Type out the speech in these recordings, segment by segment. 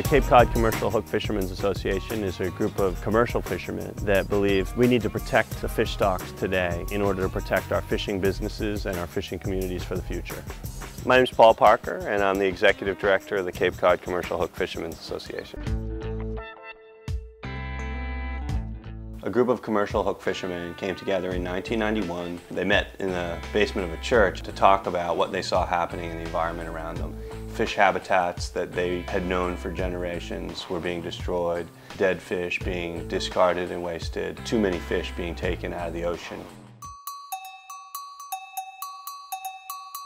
Cape Cod Commercial Hook Fishermen's Association is a group of commercial fishermen that believe we need to protect the fish stocks today in order to protect our fishing businesses and our fishing communities for the future. My name is Paul Parker and I'm the Executive Director of the Cape Cod Commercial Hook Fishermen's Association. A group of commercial hook fishermen came together in 1991. They met in the basement of a church to talk about what they saw happening in the environment around them. Fish habitats that they had known for generations were being destroyed, dead fish being discarded and wasted, too many fish being taken out of the ocean.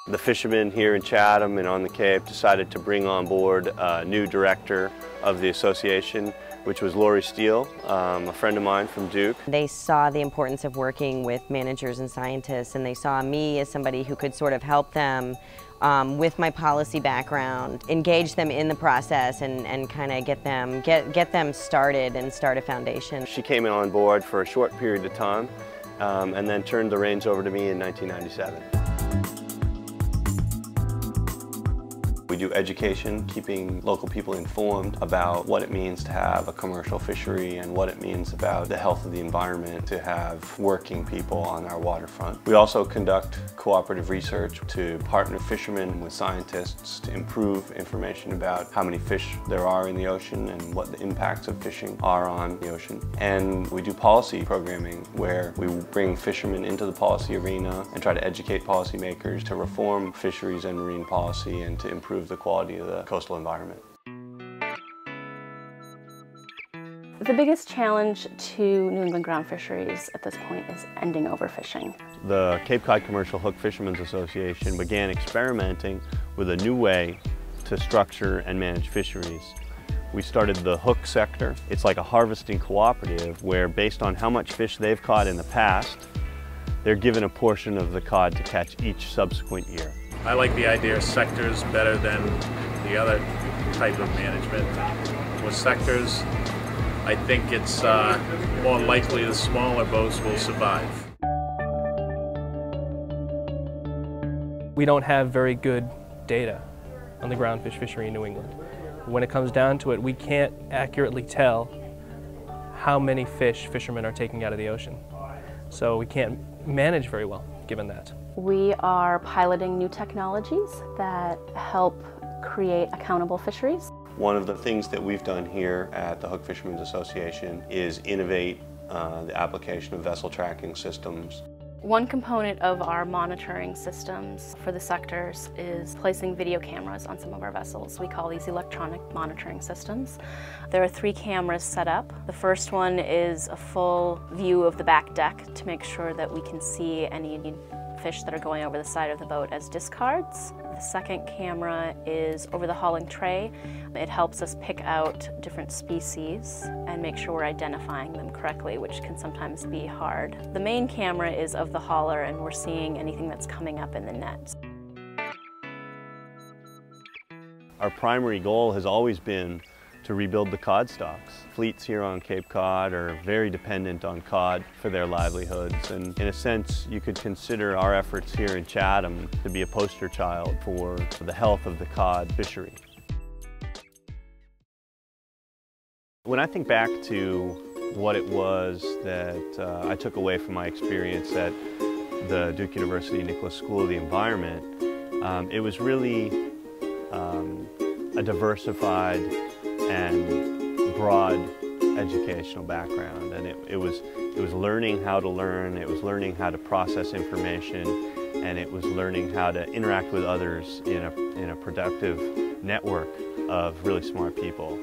The fishermen here in Chatham and on the Cape decided to bring on board a new director of the association, which was Laurie Steele, a friend of mine from Duke. They saw the importance of working with managers and scientists, and they saw me as somebody who could sort of help them with my policy background, engage them in the process and kind of get them started and start a foundation. She came on board for a short period of time and then turned the reins over to me in 1997. We do education, keeping local people informed about what it means to have a commercial fishery and what it means about the health of the environment to have working people on our waterfront. We also conduct cooperative research to partner fishermen with scientists to improve information about how many fish there are in the ocean and what the impacts of fishing are on the ocean. And we do policy programming where we bring fishermen into the policy arena and try to educate policymakers to reform fisheries and marine policy and to improve the quality of the coastal environment. The biggest challenge to New England ground fisheries at this point is ending overfishing. The Cape Cod Commercial Hook Fishermen's Association began experimenting with a new way to structure and manage fisheries. We started the hook sector. It's like a harvesting cooperative where, based on how much fish they've caught in the past, they're given a portion of the cod to catch each subsequent year. I like the idea of sectors better than the other type of management. With sectors, I think it's more likely the smaller boats will survive. We don't have very good data on the groundfish fishery in New England. When it comes down to it, we can't accurately tell how many fish fishermen are taking out of the ocean. So we can't manage very well, given that. We are piloting new technologies that help create accountable fisheries. One of the things that we've done here at the Hook Fishermen's Association is innovate the application of vessel tracking systems. One component of our monitoring systems for the sectors is placing video cameras on some of our vessels. We call these electronic monitoring systems. There are 3 cameras set up. The first one is a full view of the back deck to make sure that we can see any fish that are going over the side of the boat as discards. The second camera is over the hauling tray. It helps us pick out different species and make sure we're identifying them correctly, which can sometimes be hard. The main camera is of the hauler, and we're seeing anything that's coming up in the net. Our primary goal has always been to rebuild the cod stocks. Fleets here on Cape Cod are very dependent on cod for their livelihoods, and in a sense you could consider our efforts here in Chatham to be a poster child for the health of the cod fishery. When I think back to what it was that I took away from my experience at the Duke University Nicholas School of the Environment, it was really a diversified and broad educational background, and it was learning how to learn, it was learning how to process information, and it was learning how to interact with others in a productive network of really smart people.